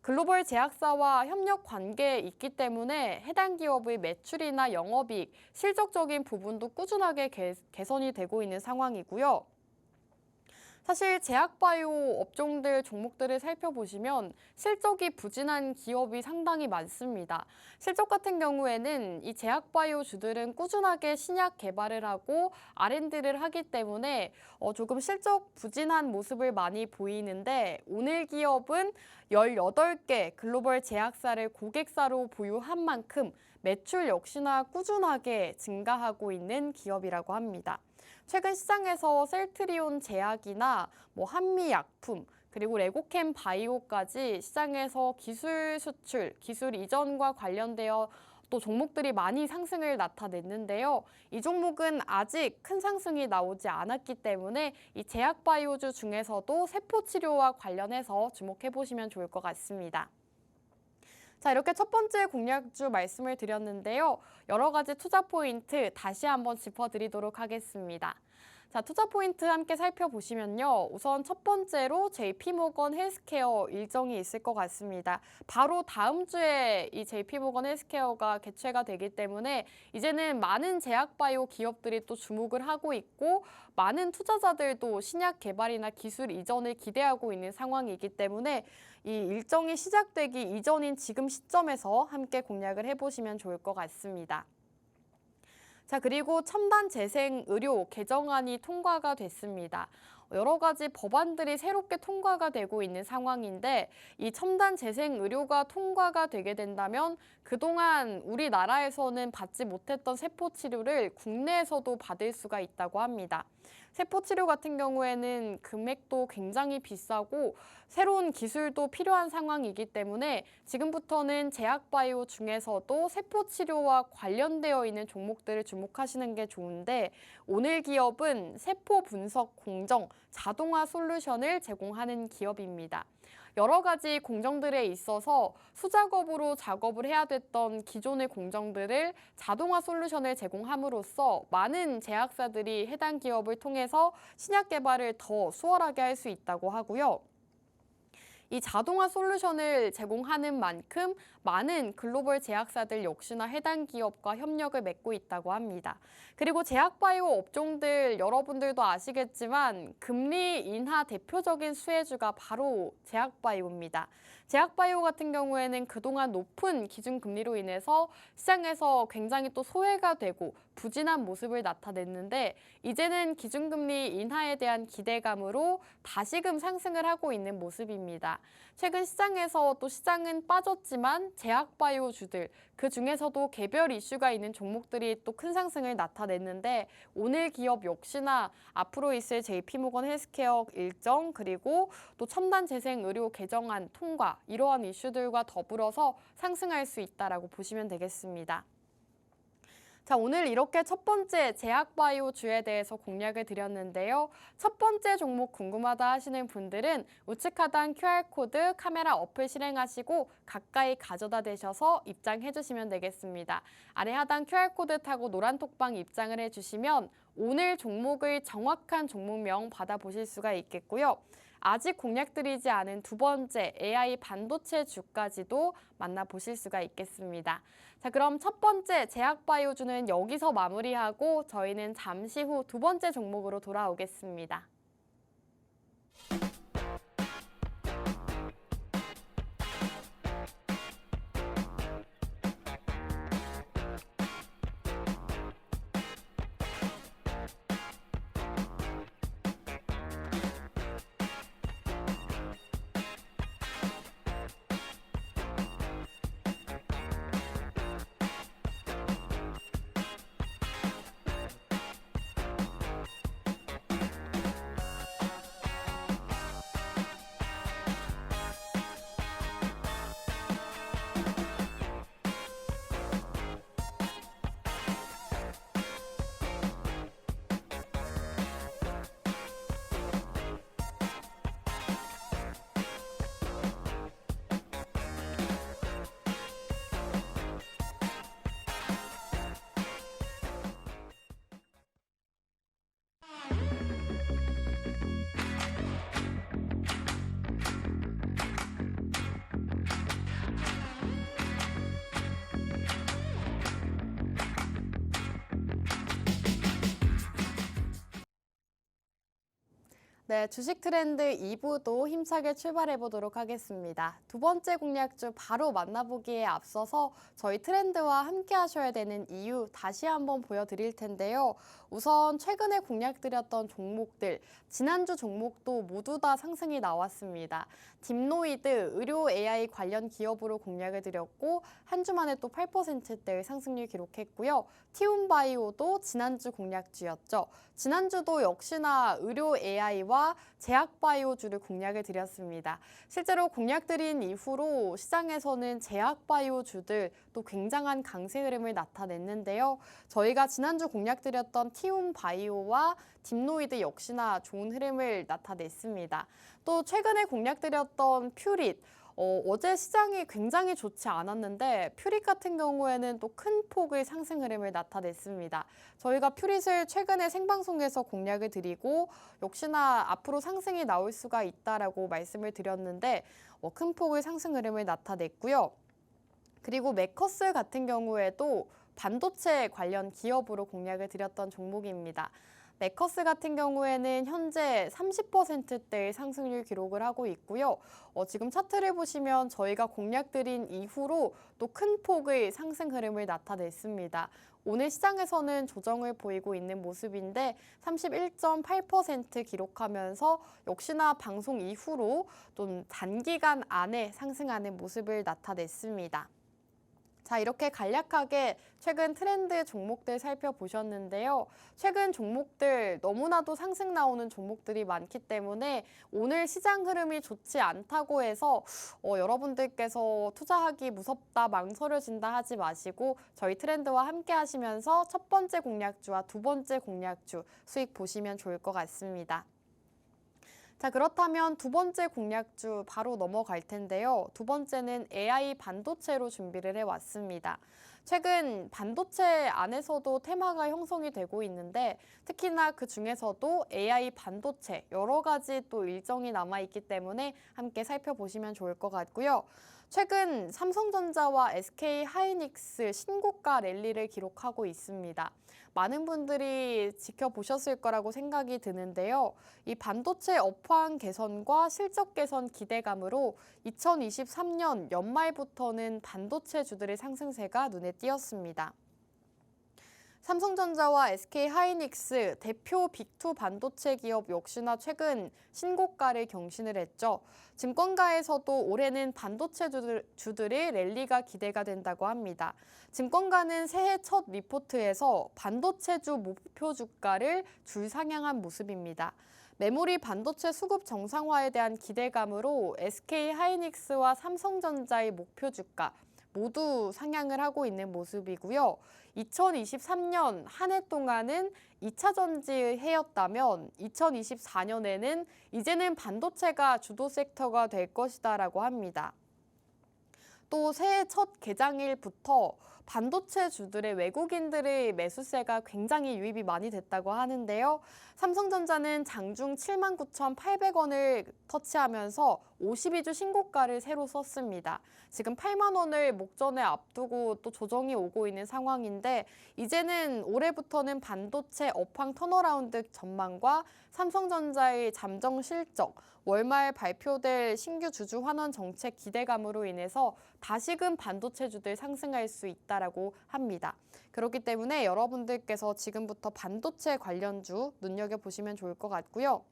글로벌 제약사와 협력 관계에 있기 때문에 해당 기업의 매출이나 영업이익, 실적적인 부분도 꾸준하게 개선이 되고 있는 상황이고요. 사실 제약바이오 업종들 종목들을 살펴보시면 실적이 부진한 기업이 상당히 많습니다. 실적 같은 경우에는 이 제약바이오 주들은 꾸준하게 신약 개발을 하고 R&D를 하기 때문에 조금 실적 부진한 모습을 많이 보이는데 오늘 기업은 18개 글로벌 제약사를 고객사로 보유한 만큼 매출 역시나 꾸준하게 증가하고 있는 기업이라고 합니다. 최근 시장에서 셀트리온 제약이나 한미약품, 그리고 레고캠 바이오까지 시장에서 기술 수출, 기술 이전과 관련되어 또 종목들이 많이 상승을 나타냈는데요. 이 종목은 아직 큰 상승이 나오지 않았기 때문에 이 제약바이오주 중에서도 세포치료와 관련해서 주목해 보시면 좋을 것 같습니다. 자, 이렇게 첫 번째 공략주 말씀을 드렸는데요. 여러 가지 투자 포인트 다시 한번 짚어드리도록 하겠습니다. 자, 투자 포인트 함께 살펴보시면요. 우선 첫 번째로 JP모건 헬스케어 일정이 있을 것 같습니다. 바로 다음 주에 이 JP모건 헬스케어가 개최가 되기 때문에 이제는 많은 제약바이오 기업들이 또 주목을 하고 있고 많은 투자자들도 신약 개발이나 기술 이전을 기대하고 있는 상황이기 때문에 이 일정이 시작되기 이전인 지금 시점에서 함께 공략을 해보시면 좋을 것 같습니다. 자, 그리고 첨단 재생 의료 개정안이 통과가 됐습니다. 여러 가지 법안들이 새롭게 통과가 되고 있는 상황인데 이 첨단 재생 의료가 통과가 되게 된다면 그동안 우리나라에서는 받지 못했던 세포 치료를 국내에서도 받을 수가 있다고 합니다. 세포 치료 같은 경우에는 금액도 굉장히 비싸고 새로운 기술도 필요한 상황이기 때문에 지금부터는 제약바이오 중에서도 세포 치료와 관련되어 있는 종목들을 주목하시는 게 좋은데 오늘 기업은 세포 분석 공정 자동화 솔루션을 제공하는 기업입니다. 여러 가지 공정들에 있어서 수작업으로 작업을 해야 됐던 기존의 공정들을 자동화 솔루션을 제공함으로써 많은 제약사들이 해당 기업을 통해서 신약 개발을 더 수월하게 할 수 있다고 하고요. 이 자동화 솔루션을 제공하는 만큼 많은 글로벌 제약사들 역시나 해당 기업과 협력을 맺고 있다고 합니다. 그리고 제약바이오 업종들 여러분들도 아시겠지만 금리 인하 대표적인 수혜주가 바로 제약바이오입니다. 제약바이오 같은 경우에는 그동안 높은 기준금리로 인해서 시장에서 굉장히 또 소외가 되고 부진한 모습을 나타냈는데 이제는 기준금리 인하에 대한 기대감으로 다시금 상승을 하고 있는 모습입니다. 최근 시장에서 또 시장은 빠졌지만 제약바이오주들 그 중에서도 개별 이슈가 있는 종목들이 또 큰 상승을 나타냈는데 오늘 기업 역시나 앞으로 있을 JP모건 헬스케어 일정 그리고 또 첨단 재생 의료 개정안 통과 이러한 이슈들과 더불어서 상승할 수 있다라고 보시면 되겠습니다. 자, 오늘 이렇게 첫 번째 제약바이오주에 대해서 공략을 드렸는데요. 첫 번째 종목 궁금하다 하시는 분들은 우측 하단 QR코드 카메라 어플 실행하시고 가까이 가져다 대셔서 입장해 주시면 되겠습니다. 아래 하단 QR코드 타고 노란 톡방 입장을 해주시면 오늘 종목의 정확한 종목명 받아보실 수가 있겠고요. 아직 공략드리지 않은 두 번째 AI 반도체 주까지도 만나보실 수가 있겠습니다. 자, 그럼 첫 번째 제약바이오주는 여기서 마무리하고 저희는 잠시 후 두 번째 종목으로 돌아오겠습니다. 네, 주식 트렌드 2부도 힘차게 출발해 보도록 하겠습니다. 두 번째 공략주 바로 만나보기에 앞서서 저희 트렌드와 함께 하셔야 되는 이유 다시 한번 보여드릴 텐데요. 우선 최근에 공략드렸던 종목들, 지난주 종목도 모두 다 상승이 나왔습니다. 딥노이드, 의료 AI 관련 기업으로 공략을 드렸고 한 주 만에 또 8%대의 상승률 기록했고요. 티움바이오도 지난주 공략주였죠. 지난주도 역시나 의료 AI와 제약바이오주를 공략을 드렸습니다. 실제로 공략드린 이후로 시장에서는 제약바이오주들 또 굉장한 강세 흐름을 나타냈는데요. 저희가 지난주 공략드렸던 티움바이오와 딥노이드 역시나 좋은 흐름을 나타냈습니다. 또 최근에 공략드렸던 퓨릿, 어제 시장이 굉장히 좋지 않았는데 퓨릿 같은 경우에는 또 큰 폭의 상승 흐름을 나타냈습니다. 저희가 퓨릿을 최근에 생방송에서 공략을 드리고 역시나 앞으로 상승이 나올 수가 있다라고 말씀을 드렸는데 큰 폭의 상승 흐름을 나타냈고요. 그리고 메커스 같은 경우에도 반도체 관련 기업으로 공략을 드렸던 종목입니다. 메커스 같은 경우에는 현재 30%대의 상승률 기록을 하고 있고요. 지금 차트를 보시면 저희가 공략드린 이후로 또 큰 폭의 상승 흐름을 나타냈습니다. 오늘 시장에서는 조정을 보이고 있는 모습인데 31.8% 기록하면서 역시나 방송 이후로 좀 단기간 안에 상승하는 모습을 나타냈습니다. 자, 이렇게 간략하게 최근 트렌드 종목들 살펴보셨는데요. 최근 종목들 너무나도 상승 나오는 종목들이 많기 때문에 오늘 시장 흐름이 좋지 않다고 해서 여러분들께서 투자하기 무섭다, 망설여진다 하지 마시고 저희 트렌드와 함께 하시면서 첫 번째 공략주와 두 번째 공략주 수익 보시면 좋을 것 같습니다. 자, 그렇다면 두 번째 공략주 바로 넘어갈 텐데요. 두 번째는 AI 반도체로 준비를 해왔습니다. 최근 반도체 안에서도 테마가 형성이 되고 있는데 특히나 그 중에서도 AI 반도체 여러 가지 또 일정이 남아있기 때문에 함께 살펴보시면 좋을 것 같고요. 최근 삼성전자와 SK하이닉스 신고가 랠리를 기록하고 있습니다. 많은 분들이 지켜보셨을 거라고 생각이 드는데요. 이 반도체 업황 개선과 실적 개선 기대감으로 2023년 연말부터는 반도체주들의 상승세가 눈에 띄었습니다. 삼성전자와 SK하이닉스 대표 빅2 반도체 기업 역시나 최근 신고가를 경신을 했죠. 증권가에서도 올해는 반도체주들의 랠리가 기대가 된다고 합니다. 증권가는 새해 첫 리포트에서 반도체주 목표 주가를 줄상향한 모습입니다. 메모리 반도체 수급 정상화에 대한 기대감으로 SK하이닉스와 삼성전자의 목표 주가 모두 상향을 하고 있는 모습이고요. 2023년 한 해 동안은 2차 전지의 해였다면 2024년에는 이제는 반도체가 주도 섹터가 될 것이다라고 합니다. 또 새해 첫 개장일부터 반도체주들의 외국인들의 매수세가 굉장히 유입이 많이 됐다고 하는데요. 삼성전자는 장중 79,800원을 터치하면서 52주 신고가를 새로 썼습니다. 지금 8만 원을 목전에 앞두고 또 조정이 오고 있는 상황인데 이제는 올해부터는 반도체 업황 턴어라운드 전망과 삼성전자의 잠정 실적, 월말 발표될 신규 주주 환원 정책 기대감으로 인해서 다시금 반도체주들 상승할 수 있다라고 합니다. 그렇기 때문에 여러분들께서 지금부터 반도체 관련주 눈여겨보시면 좋을 것 같고요.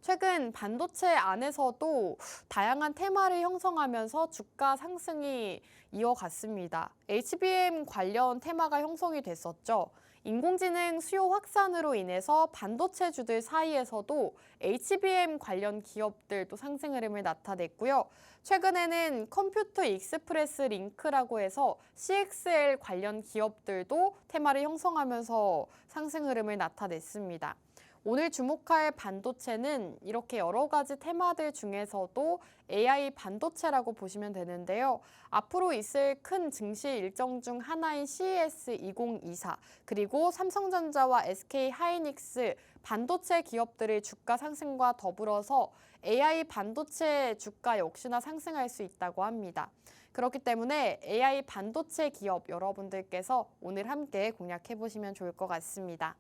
최근 반도체 안에서도 다양한 테마를 형성하면서 주가 상승이 이어갔습니다. HBM 관련 테마가 형성이 됐었죠. 인공지능 수요 확산으로 인해서 반도체주들 사이에서도 HBM 관련 기업들도 상승 흐름을 나타냈고요. 최근에는 컴퓨터 익스프레스 링크라고 해서 CXL 관련 기업들도 테마를 형성하면서 상승 흐름을 나타냈습니다. 오늘 주목할 반도체는 이렇게 여러 가지 테마들 중에서도 AI 반도체라고 보시면 되는데요. 앞으로 있을 큰 증시 일정 중 하나인 CES 2024 그리고 삼성전자와 SK하이닉스 반도체 기업들의 주가 상승과 더불어서 AI 반도체 주가 역시나 상승할 수 있다고 합니다. 그렇기 때문에 AI 반도체 기업 여러분들께서 오늘 함께 공략해 보시면 좋을 것 같습니다.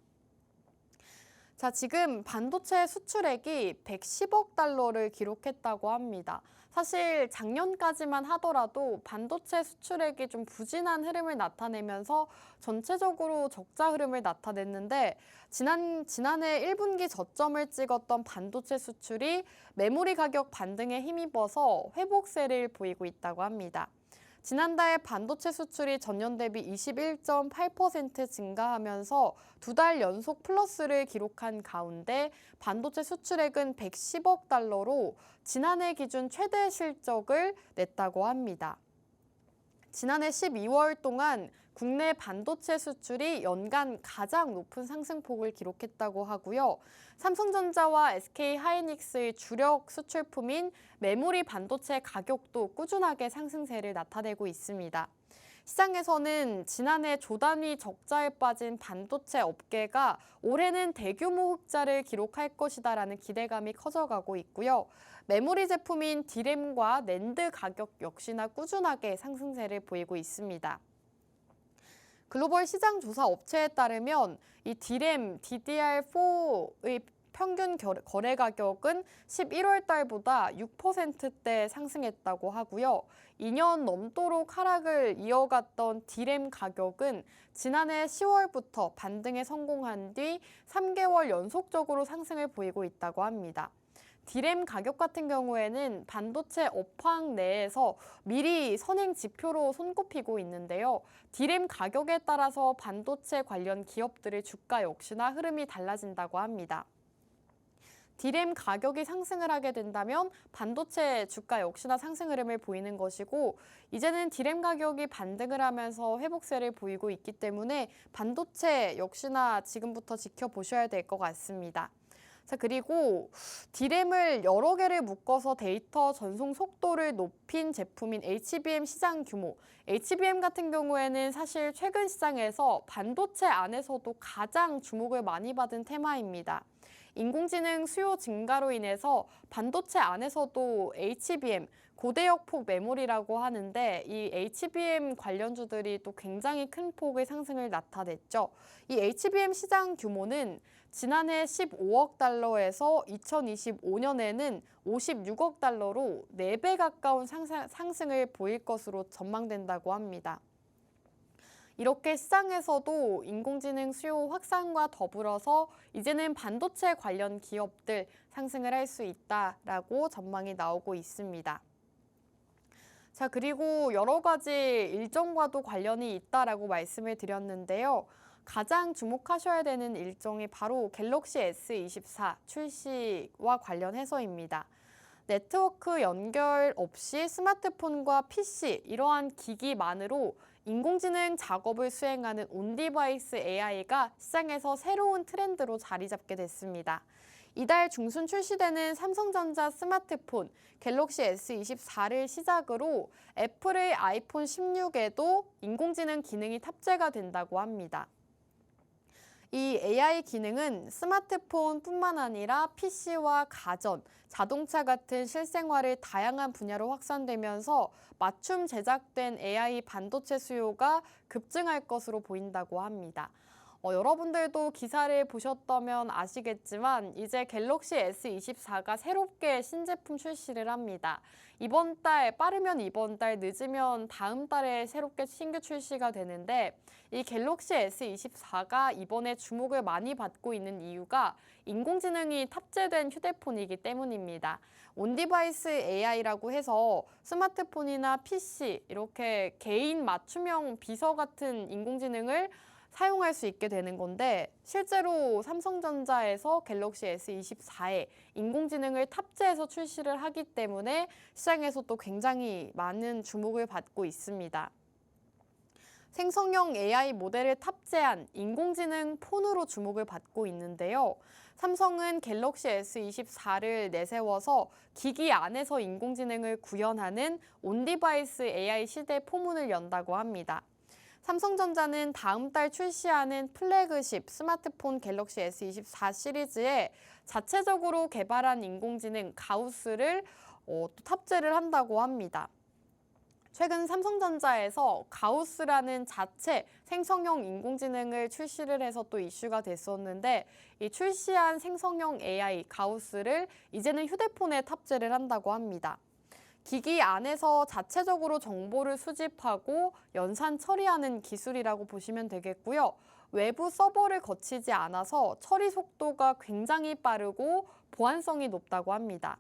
자, 지금 반도체 수출액이 110억 달러를 기록했다고 합니다. 사실 작년까지만 하더라도 반도체 수출액이 좀 부진한 흐름을 나타내면서 전체적으로 적자 흐름을 나타냈는데 지난해 1분기 저점을 찍었던 반도체 수출이 메모리 가격 반등에 힘입어서 회복세를 보이고 있다고 합니다. 지난달 반도체 수출이 전년 대비 21.8% 증가하면서 2달 연속 플러스를 기록한 가운데 반도체 수출액은 110억 달러로 지난해 기준 최대 실적을 냈다고 합니다. 지난해 12월 동안 국내 반도체 수출이 연간 가장 높은 상승폭을 기록했다고 하고요. 삼성전자와 SK하이닉스의 주력 수출품인 메모리 반도체 가격도 꾸준하게 상승세를 나타내고 있습니다. 시장에서는 지난해 조단위 적자에 빠진 반도체 업계가 올해는 대규모 흑자를 기록할 것이다라는 기대감이 커져가고 있고요. 메모리 제품인 디램과 낸드 가격 역시나 꾸준하게 상승세를 보이고 있습니다. 글로벌 시장 조사 업체에 따르면 이 디램 DDR4의 평균 거래 가격은 11월 달보다 6%대 상승했다고 하고요. 2년 넘도록 하락을 이어갔던 디램 가격은 지난해 10월부터 반등에 성공한 뒤 3개월 연속적으로 상승을 보이고 있다고 합니다. 디램 가격 같은 경우에는 반도체 업황 내에서 미리 선행 지표로 손꼽히고 있는데요. 디램 가격에 따라서 반도체 관련 기업들의 주가 역시나 흐름이 달라진다고 합니다. 디램 가격이 상승을 하게 된다면 반도체 주가 역시나 상승 흐름을 보이는 것이고 이제는 디램 가격이 반등을 하면서 회복세를 보이고 있기 때문에 반도체 역시나 지금부터 지켜보셔야 될 것 같습니다. 자, 그리고 디램을 여러 개를 묶어서 데이터 전송 속도를 높인 제품인 HBM 시장 규모. HBM 같은 경우에는 사실 최근 시장에서 반도체 안에서도 가장 주목을 많이 받은 테마입니다. 인공지능 수요 증가로 인해서 반도체 안에서도 HBM, 고대역폭 메모리라고 하는데 이 HBM 관련주들이 또 굉장히 큰 폭의 상승을 나타냈죠. 이 HBM 시장 규모는 지난해 15억 달러에서 2025년에는 56억 달러로 4배 가까운 상승을 보일 것으로 전망된다고 합니다. 이렇게 시장에서도 인공지능 수요 확산과 더불어서 이제는 반도체 관련 기업들 상승을 할 수 있다라고 전망이 나오고 있습니다. 자, 그리고 여러 가지 일정과도 관련이 있다라고 말씀을 드렸는데요. 가장 주목하셔야 되는 일정이 바로 갤럭시 S24 출시와 관련해서입니다. 네트워크 연결 없이 스마트폰과 PC 이러한 기기만으로 인공지능 작업을 수행하는 온디바이스 AI가 시장에서 새로운 트렌드로 자리 잡게 됐습니다. 이달 중순 출시되는 삼성전자 스마트폰 갤럭시 S24를 시작으로 애플의 아이폰 16에도 인공지능 기능이 탑재가 된다고 합니다. 이 AI 기능은 스마트폰뿐만 아니라 PC와 가전, 자동차 같은 실생활의 다양한 분야로 확산되면서 맞춤 제작된 AI 반도체 수요가 급증할 것으로 보인다고 합니다. 여러분들도 기사를 보셨다면 아시겠지만 이제 갤럭시 S24가 새롭게 신제품 출시를 합니다. 이번 달, 빠르면 이번 달, 늦으면 다음 달에 새롭게 신규 출시가 되는데 이 갤럭시 S24가 이번에 주목을 많이 받고 있는 이유가 인공지능이 탑재된 휴대폰이기 때문입니다. 온디바이스 AI라고 해서 스마트폰이나 PC 이렇게 개인 맞춤형 비서 같은 인공지능을 사용할 수 있게 되는 건데 실제로 삼성전자에서 갤럭시 S24에 인공지능을 탑재해서 출시를 하기 때문에 시장에서 또 굉장히 많은 주목을 받고 있습니다. 생성형 AI 모델을 탑재한 인공지능 폰으로 주목을 받고 있는데요. 삼성은 갤럭시 S24를 내세워서 기기 안에서 인공지능을 구현하는 온디바이스 AI 시대 포문을 연다고 합니다. 삼성전자는 다음 달 출시하는 플래그십 스마트폰 갤럭시 S24 시리즈에 자체적으로 개발한 인공지능 가우스를 또 탑재를 한다고 합니다. 최근 삼성전자에서 가우스라는 자체 생성형 인공지능을 출시를 해서 또 이슈가 됐었는데 이 출시한 생성형 AI 가우스를 이제는 휴대폰에 탑재를 한다고 합니다. 기기 안에서 자체적으로 정보를 수집하고 연산 처리하는 기술이라고 보시면 되겠고요. 외부 서버를 거치지 않아서 처리 속도가 굉장히 빠르고 보안성이 높다고 합니다.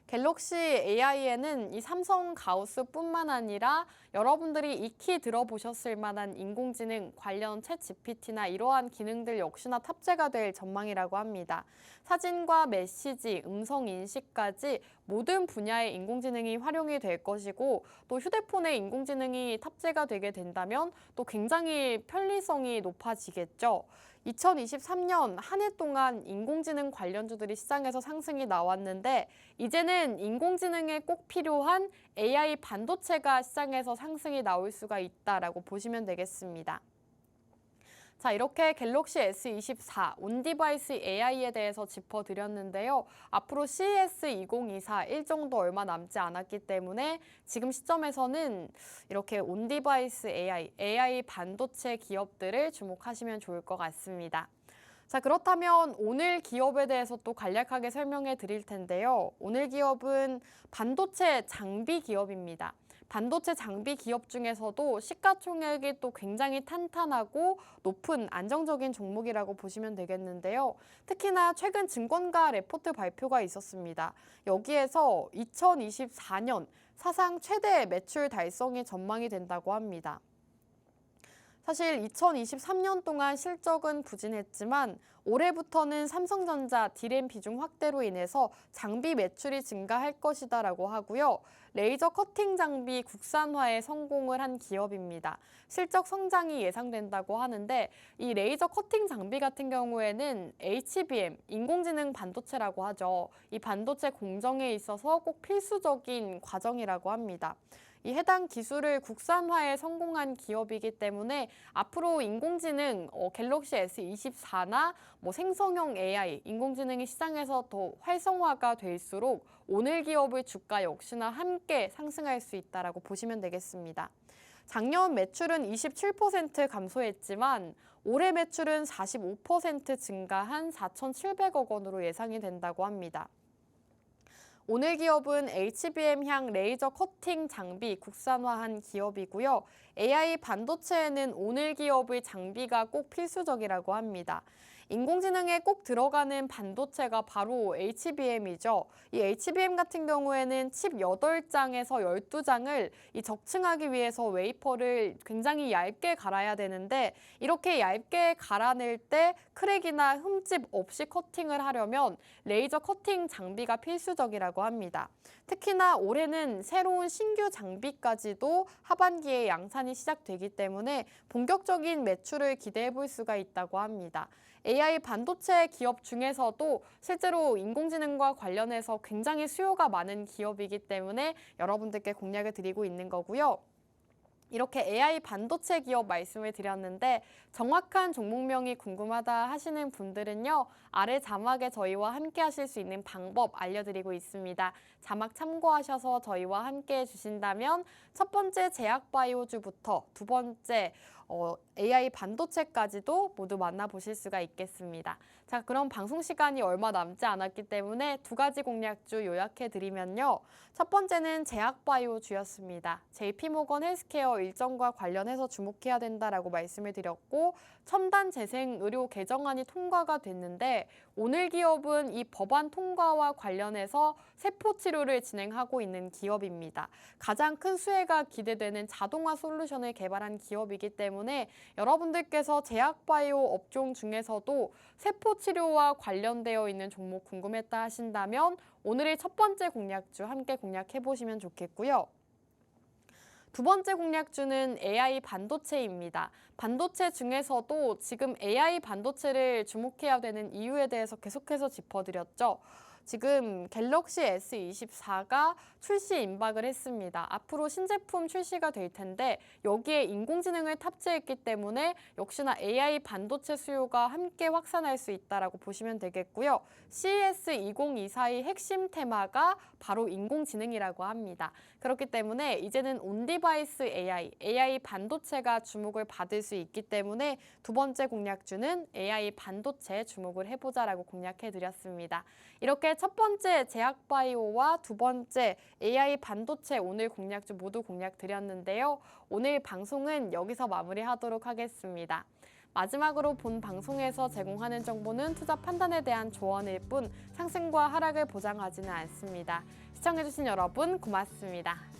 갤럭시 AI에는 이 삼성 가우스뿐만 아니라 여러분들이 익히 들어보셨을 만한 인공지능 관련 챗 GPT나 이러한 기능들 역시나 탑재가 될 전망이라고 합니다. 사진과 메시지, 음성 인식까지 모든 분야의 인공지능이 활용이 될 것이고 또 휴대폰에 인공지능이 탑재가 되게 된다면 또 굉장히 편리성이 높아지겠죠. 2023년 한 해 동안 인공지능 관련주들이 시장에서 상승이 나왔는데 이제는 인공지능에 꼭 필요한 AI 반도체가 시장에서 상승이 나올 수가 있다라고 보시면 되겠습니다. 자, 이렇게 갤럭시 S24 온디바이스 AI에 대해서 짚어드렸는데요. 앞으로 CES 2024 일정도 얼마 남지 않았기 때문에 지금 시점에서는 이렇게 온디바이스 AI 반도체 기업들을 주목하시면 좋을 것 같습니다. 자, 그렇다면 오늘 기업에 대해서 또 간략하게 설명해 드릴 텐데요. 오늘 기업은 반도체 장비 기업입니다. 반도체 장비 기업 중에서도 시가총액이 또 굉장히 탄탄하고 높은 안정적인 종목이라고 보시면 되겠는데요. 특히나 최근 증권가 레포트 발표가 있었습니다. 여기에서 2024년 사상 최대 매출 달성이 전망이 된다고 합니다. 사실 2023년 동안 실적은 부진했지만 올해부터는 삼성전자 디램 비중 확대로 인해서 장비 매출이 증가할 것이다라고 하고요. 레이저 커팅 장비 국산화에 성공을 한 기업입니다. 실적 성장이 예상된다고 하는데 이 레이저 커팅 장비 같은 경우에는 HBM, 인공지능 반도체라고 하죠. 이 반도체 공정에 있어서 꼭 필수적인 과정이라고 합니다. 이 해당 기술을 국산화에 성공한 기업이기 때문에 앞으로 인공지능, 갤럭시 S24나 생성형 AI, 인공지능이 시장에서 더 활성화가 될수록 오늘 기업의 주가 역시나 함께 상승할 수 있다라고 보시면 되겠습니다. 작년 매출은 27% 감소했지만 올해 매출은 45% 증가한 4,700억 원으로 예상이 된다고 합니다. 오늘 기업은 HBM향 레이저 커팅 장비 국산화한 기업이고요. AI 반도체에는 오늘 기업의 장비가 꼭 필수적이라고 합니다. 인공지능에 꼭 들어가는 반도체가 바로 HBM이죠. 이 HBM 같은 경우에는 칩 8장에서 12장을 적층하기 위해서 웨이퍼를 굉장히 얇게 갈아야 되는데 이렇게 얇게 갈아낼 때 크랙이나 흠집 없이 커팅을 하려면 레이저 커팅 장비가 필수적이라고 합니다. 특히나 올해는 새로운 신규 장비까지도 하반기에 양산이 시작되기 때문에 본격적인 매출을 기대해 볼 수가 있다고 합니다. AI 반도체 기업 중에서도 실제로 인공지능과 관련해서 굉장히 수요가 많은 기업이기 때문에 여러분들께 공략을 드리고 있는 거고요. 이렇게 AI 반도체 기업 말씀을 드렸는데 정확한 종목명이 궁금하다 하시는 분들은요. 아래 자막에 저희와 함께 하실 수 있는 방법 알려드리고 있습니다. 자막 참고하셔서 저희와 함께 해주신다면 첫 번째 제약바이오주부터 두 번째 AI 반도체까지도 모두 만나보실 수가 있겠습니다. 자, 그럼 방송 시간이 얼마 남지 않았기 때문에 두 가지 공략주 요약해드리면요. 첫 번째는 제약바이오주였습니다. JP모건 헬스케어 일정과 관련해서 주목해야 된다라고 말씀을 드렸고 첨단 재생 의료 개정안이 통과가 됐는데 오늘 기업은 이 법안 통과와 관련해서 세포 치료를 진행하고 있는 기업입니다. 가장 큰 수혜가 기대되는 자동화 솔루션을 개발한 기업이기 때문에 여러분들께서 제약바이오 업종 중에서도 세포 치료와 관련되어 있는 종목 궁금했다 하신다면 오늘의 첫 번째 공략주 함께 공략해 보시면 좋겠고요. 두 번째 공략주는 AI 반도체입니다. 반도체 중에서도 지금 AI 반도체를 주목해야 되는 이유에 대해서 계속해서 짚어드렸죠. 지금 갤럭시 S24가 출시 임박을 했습니다. 앞으로 신제품 출시가 될 텐데 여기에 인공지능을 탑재했기 때문에 역시나 AI 반도체 수요가 함께 확산할 수 있다라고 보시면 되겠고요. CES 2024의 핵심 테마가 바로 인공지능이라고 합니다. 그렇기 때문에 이제는 온디바이스 AI 반도체가 주목을 받을 수 있기 때문에 두 번째 공략주는 AI 반도체 주목을 해보자라고 공략해드렸습니다. 이렇게 첫 번째 제약바이오와 두 번째 AI 반도체 오늘 공략주 모두 공략 드렸는데요. 오늘 방송은 여기서 마무리하도록 하겠습니다. 마지막으로 본 방송에서 제공하는 정보는 투자 판단에 대한 조언일 뿐 상승과 하락을 보장하지는 않습니다. 시청해주신 여러분 고맙습니다.